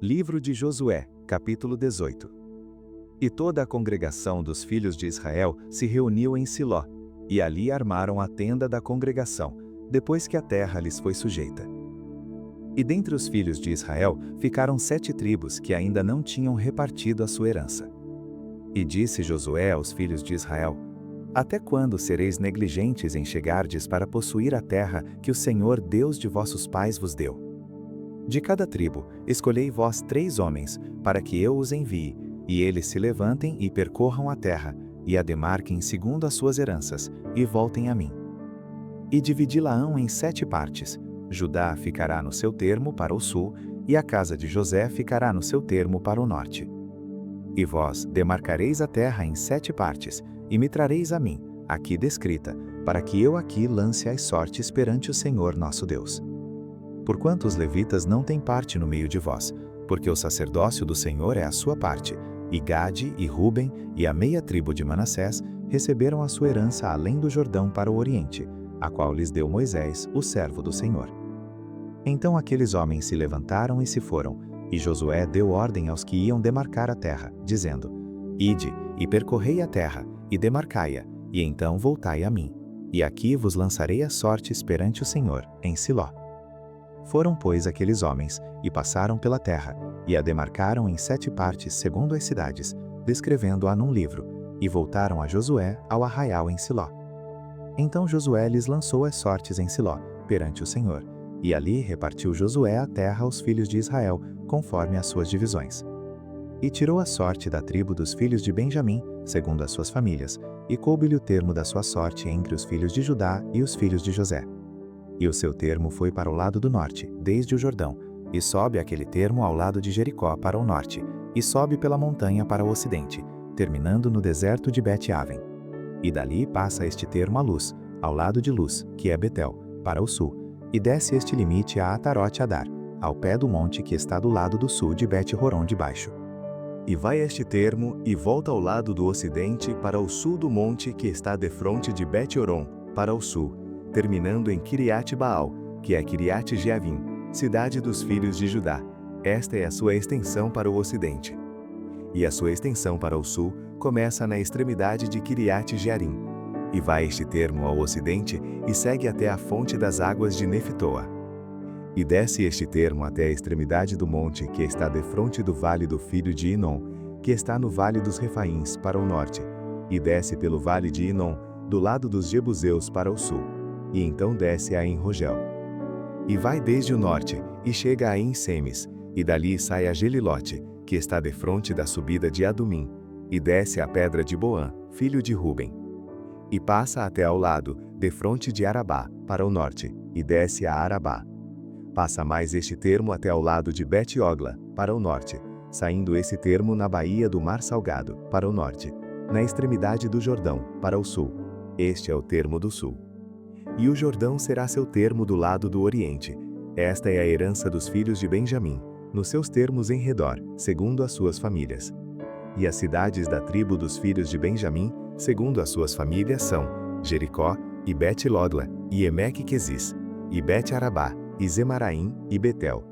Livro de Josué, capítulo 18. E toda a congregação dos filhos de Israel se reuniu em Siló, e ali armaram a tenda da congregação, depois que a terra lhes foi sujeita. E dentre os filhos de Israel ficaram 7 tribos que ainda não tinham repartido a sua herança. E disse Josué aos filhos de Israel: Até quando sereis negligentes em chegardes para possuir a terra que o Senhor Deus de vossos pais vos deu? De cada tribo, escolhei vós 3 homens, para que eu os envie, e eles se levantem e percorram a terra, e a demarquem segundo as suas heranças, e voltem a mim. E dividi-la-ão em 7 partes. Judá ficará no seu termo para o sul, e a casa de José ficará no seu termo para o norte. E vós demarcareis a terra em 7 partes, e me trareis a mim, aqui descrita, para que eu aqui lance as sortes perante o Senhor nosso Deus. Porquanto os levitas não têm parte no meio de vós, porque o sacerdócio do Senhor é a sua parte, e Gade e Ruben e a meia tribo de Manassés receberam a sua herança além do Jordão para o oriente, a qual lhes deu Moisés, o servo do Senhor. Então aqueles homens se levantaram e se foram, e Josué deu ordem aos que iam demarcar a terra, dizendo: Ide, e percorrei a terra, e demarcai-a, e então voltai a mim, e aqui vos lançarei as sortes perante o Senhor, em Siló. Foram, pois, aqueles homens, e passaram pela terra, e a demarcaram em 7 partes segundo as cidades, descrevendo-a num livro, e voltaram a Josué ao arraial em Siló. Então Josué lhes lançou as sortes em Siló, perante o Senhor, e ali repartiu Josué a terra aos filhos de Israel, conforme as suas divisões. E tirou a sorte da tribo dos filhos de Benjamim, segundo as suas famílias, e coube-lhe o termo da sua sorte entre os filhos de Judá e os filhos de José. E o seu termo foi para o lado do norte, desde o Jordão, e sobe aquele termo ao lado de Jericó para o norte, e sobe pela montanha para o ocidente, terminando no deserto de Bet-Aven. E dali passa este termo a Luz, ao lado de Luz, que é Betel, para o sul, e desce este limite a Atarote-Adar, ao pé do monte que está do lado do sul de Bet-Horon de baixo. E vai este termo e volta ao lado do ocidente para o sul do monte que está defronte de Bet-Horon, para o sul, terminando em Kiriat-Baal, que é Kiriat-Jeavim, cidade dos filhos de Judá. Esta é a sua extensão para o ocidente. E a sua extensão para o sul começa na extremidade de Kiriat-Jearim. E vai este termo ao ocidente e segue até a fonte das águas de Neftoa. E desce este termo até a extremidade do monte que está defronte do vale do filho de Inom, que está no vale dos Refaíns para o norte, e desce pelo vale de Inom, do lado dos Jebuseus para o sul. E então desce a En-Rogel. E vai desde o norte, e chega a En-Semes, e dali sai a Gelilote, que está defronte da subida de Adumim, e desce a pedra de Boã, filho de Ruben. E passa até ao lado, defronte de Arabá, para o norte, e desce a Arabá. Passa mais este termo até ao lado de Bet-Ogla, para o norte, saindo esse termo na baía do Mar Salgado, para o norte, na extremidade do Jordão, para o sul. Este é o termo do sul. E o Jordão será seu termo do lado do oriente. Esta é a herança dos filhos de Benjamim, nos seus termos em redor, segundo as suas famílias. E as cidades da tribo dos filhos de Benjamim, segundo as suas famílias, são Jericó, e Bet-Logla, e Emeque-Quezis, e Bet-Arabá, e Zemaraim, e Betel,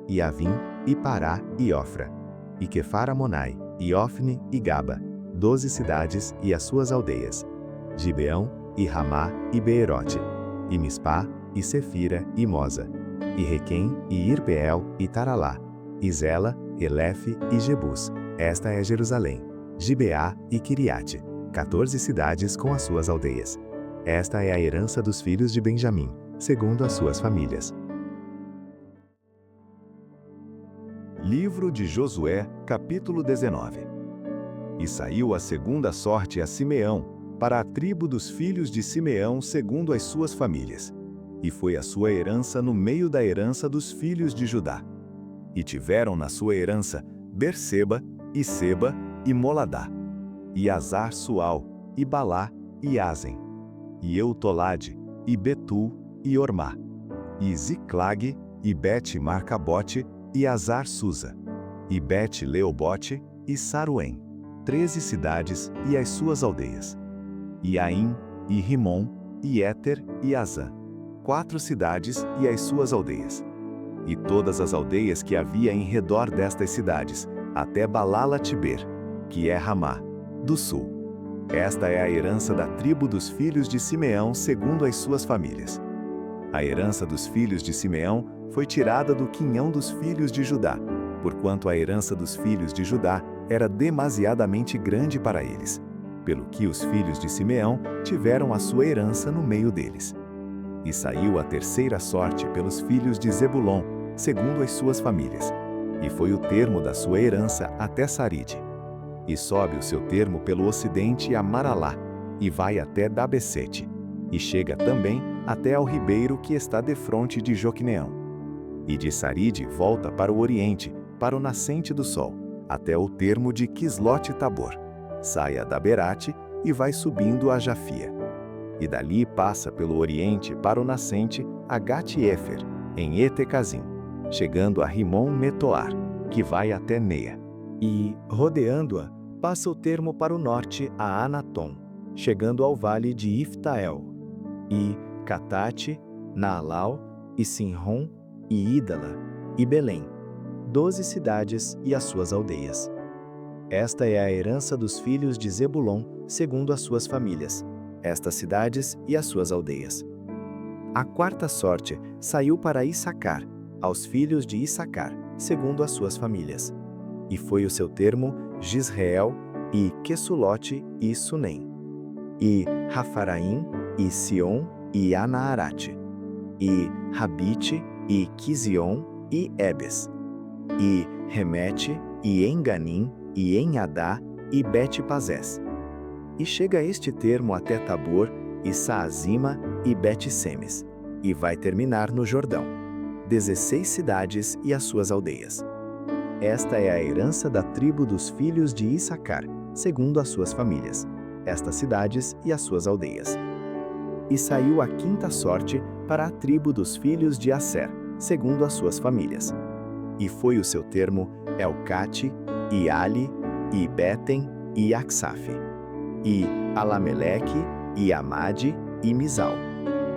e Avim, e Pará, e Ofra, e Quefar-Amonai, e Ofne, e Gaba, 12 cidades e as suas aldeias, Gibeão, e Ramá, e Beerote, e Mispá, e Sefira, e Moza, e Requém, e Irpeel, e Taralá, e Zela, Elefe, e Jebus. Esta é Jerusalém, Gibeá e Kiriate, 14 cidades com as suas aldeias. Esta é a herança dos filhos de Benjamim, segundo as suas famílias. Livro de Josué, capítulo 19. E saiu a segunda sorte a Simeão, para a tribo dos filhos de Simeão segundo as suas famílias. E foi a sua herança no meio da herança dos filhos de Judá. E tiveram na sua herança Berseba, e Seba, e Moladá, e Azar-Sual, e Balá, e Azen, e Eutolade, e Betul, e Ormá, e Ziclag, e Bet-Marcabote, e Azar-Susa, e Bet-Leobote, e Saruém, 13 cidades e as suas aldeias. E Aim, e Rimon, e Éter, e Azã, 4 cidades e as suas aldeias. e todas as aldeias que havia em redor destas cidades, até Balala-Tiber, que é Ramá, do sul. Esta é a herança da tribo dos filhos de Simeão segundo as suas famílias. A herança dos filhos de Simeão foi tirada do quinhão dos filhos de Judá, porquanto a herança dos filhos de Judá era demasiadamente grande para eles, pelo que os filhos de Simeão tiveram a sua herança no meio deles. E saiu a terceira sorte pelos filhos de Zebulon, segundo as suas famílias, e foi o termo da sua herança até Saride. E sobe o seu termo pelo ocidente a Maralá, e vai até Dabesete, e chega também até ao ribeiro que está defronte de Joqueneão. E de Saride volta para o oriente, para o nascente do sol, até o termo de Quislote-Tabor. Sai a Daberate e vai subindo a Jafia. E dali passa pelo oriente para o nascente a Gat-Éfer, em Etecazim, chegando a Rimon-Metoar, que vai até Nea. E, rodeando-a, passa o termo para o norte a Anatom, chegando ao vale de Iftael. E Catate, Naalau, e Sinrom, e Ídala, e Belém, 12 cidades e as suas aldeias. Esta é a herança dos filhos de Zebulon, segundo as suas famílias, estas cidades e as suas aldeias. A quarta sorte saiu para Issacar, aos filhos de Issacar, segundo as suas famílias. E foi o seu termo Gisreel, e Quesulote, e Sunem, e Rafaraim, e Sion, e Anaarate, e Rabite, e Quizion, e Ebes, e Remete, e Enganim, e Enhadá, e Bet-Pazés. E chega este termo até Tabor, e Saazima, e Bet-Semes, e vai terminar no Jordão, 16 cidades e as suas aldeias. Esta é a herança da tribo dos filhos de Issacar, segundo as suas famílias, estas cidades e as suas aldeias. E saiu a quinta sorte para a tribo dos filhos de Asser, segundo as suas famílias. E foi o seu termo Elcate, e Ali, e Betem, e Aksaf, e Alameleque, e Amade, e Mizal.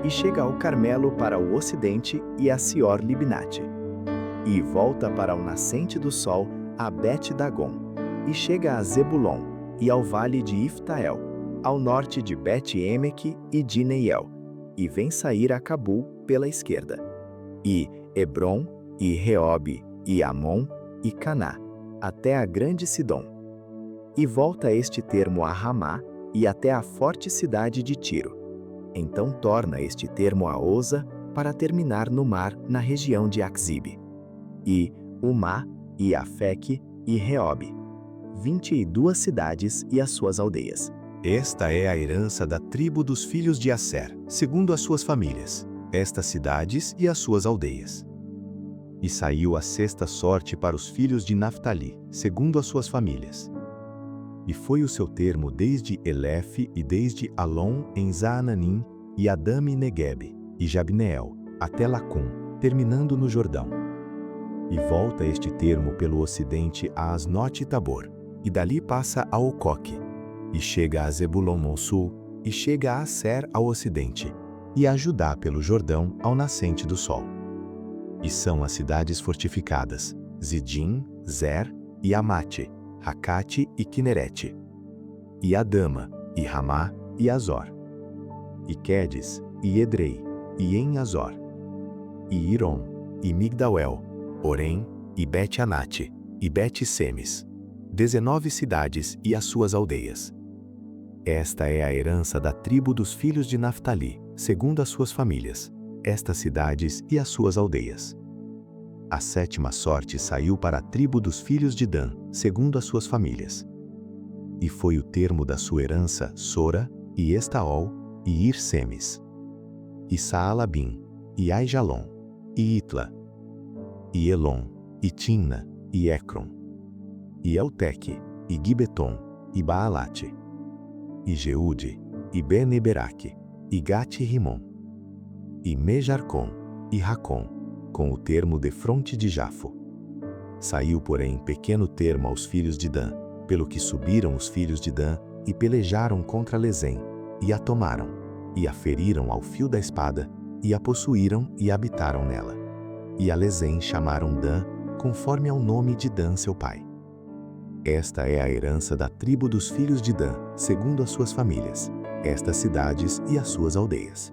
E chega ao Carmelo para o ocidente e a Sior-Libnate. E volta para o nascente do sol a Bet-Dagon, e chega a Zebulon, e ao vale de Iftael, ao norte de Bet-Emeque e de Neiel, e vem sair a Cabul pela esquerda. E Hebron, e Reobe, e Amon, e Caná, até a grande Sidom. E volta este termo a Ramá, e até a forte cidade de Tiro. Então torna este termo a Oza, para terminar no mar, na região de Axibe. E Umá, e Afeque, e Reobe, 22 cidades e as suas aldeias. Esta é a herança da tribo dos filhos de Asser, segundo as suas famílias, estas cidades e as suas aldeias. E saiu a sexta sorte para os filhos de Naftali, segundo as suas famílias. E foi o seu termo desde Elefe e desde Alon em Zaananim, e Adame Neguebe, e Jabneel, até Lacum, terminando no Jordão. E volta este termo pelo ocidente a Asnote e Tabor, e dali passa a Ocoque, e chega a Zebulon ao sul, e chega a Asser ao ocidente, e a Judá pelo Jordão ao nascente do sol. E são as cidades fortificadas, Zidim, Zer, e Amate, Racate e Quinerete, e Adama, e Ramá, e Azor, e Quedes, e Edrei, e En-Azor, e Irom, e Migdauel, Orém, e Bet-Anate, e Bet-Semes, 19 cidades e as suas aldeias. Esta é a herança da tribo dos filhos de Naftali, segundo as suas famílias, estas cidades e as suas aldeias. A sétima sorte saiu para a tribo dos filhos de Dan, segundo as suas famílias. E foi o termo da sua herança Sora, e Estaol, e Ir-Semes, e Saalabim, e Aijalon, e Itla, e Elon, e Timna, e Ecrom, e Elteque, e Gibeton, e Baalate, e Jeude, e Ben-Eberaque, e Gate-Rimon, e Mejarcom, e Racom, com o termo defronte de Jafo. Saiu, porém, pequeno termo aos filhos de Dan, pelo que subiram os filhos de Dan e pelejaram contra Lezém, e a tomaram, e a feriram ao fio da espada, e a possuíram e habitaram nela. e a Lesem chamaram Dan, conforme ao nome de Dan seu pai. Esta é a herança da tribo dos filhos de Dan, segundo as suas famílias, estas cidades e as suas aldeias.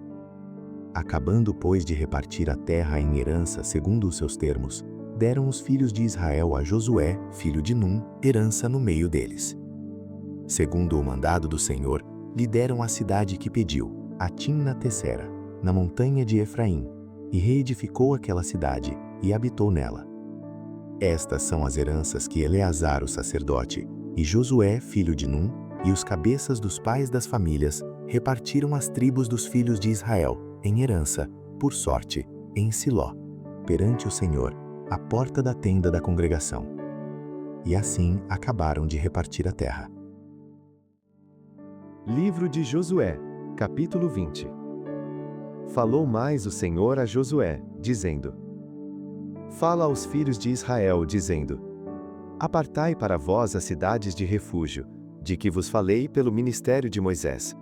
Acabando, pois, de repartir a terra em herança segundo os seus termos, deram os filhos de Israel a Josué, filho de Num, herança no meio deles. Segundo o mandado do Senhor, lhe deram a cidade que pediu, a Timnat-Tesera, na montanha de Efraim, e reedificou aquela cidade e habitou nela. Estas são as heranças que Eleazar, o sacerdote, e Josué, filho de Num, e os cabeças dos pais das famílias repartiram as tribos dos filhos de Israel, em herança, por sorte, em Siló, perante o Senhor, à porta da tenda da congregação. E assim acabaram de repartir a terra. Livro de Josué, capítulo 20. Falou mais o Senhor a Josué, dizendo: Fala aos filhos de Israel, dizendo: Apartai para vós as cidades de refúgio, de que vos falei pelo ministério de Moisés,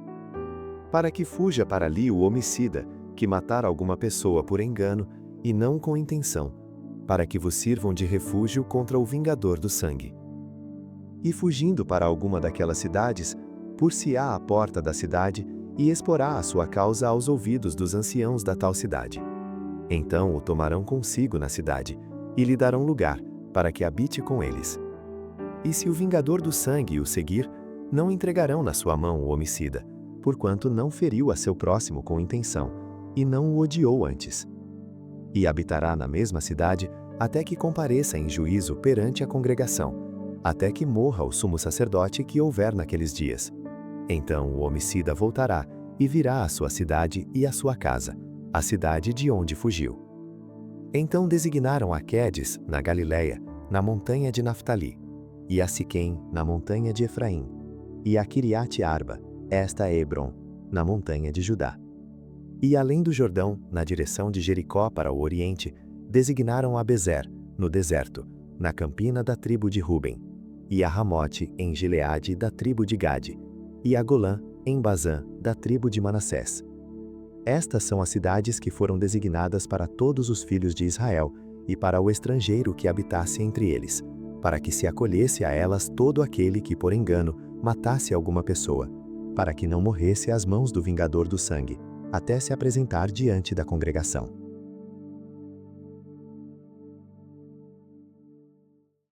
para que fuja para ali o homicida, que matar alguma pessoa por engano, e não com intenção, para que vos sirvam de refúgio contra o vingador do sangue. E fugindo para alguma daquelas cidades, por-se-á à porta da cidade, e exporá a sua causa aos ouvidos dos anciãos da tal cidade. Então o tomarão consigo na cidade, e lhe darão lugar, para que habite com eles. E se o vingador do sangue o seguir, não entregarão na sua mão o homicida, porquanto não feriu a seu próximo com intenção, e não o odiou antes. E habitará na mesma cidade, até que compareça em juízo perante a congregação, até que morra o sumo sacerdote que houver naqueles dias. Então o homicida voltará, e virá à sua cidade e à sua casa, a cidade de onde fugiu. Então designaram a Quedes, na Galiléia, na montanha de Naftali, e a Siquém, na montanha de Efraim, e a Quiriate-Arba, esta é Hebrom, na montanha de Judá. E além do Jordão, na direção de Jericó para o oriente, designaram a Bezer, no deserto, na campina da tribo de Ruben, e a Ramote, em Gileade, da tribo de Gade, e a Golã, em Bazã, da tribo de Manassés. Estas são as cidades que foram designadas para todos os filhos de Israel e para o estrangeiro que habitasse entre eles, para que se acolhesse a elas todo aquele que, por engano, matasse alguma pessoa, para que não morresse às mãos do vingador do sangue, até se apresentar diante da congregação.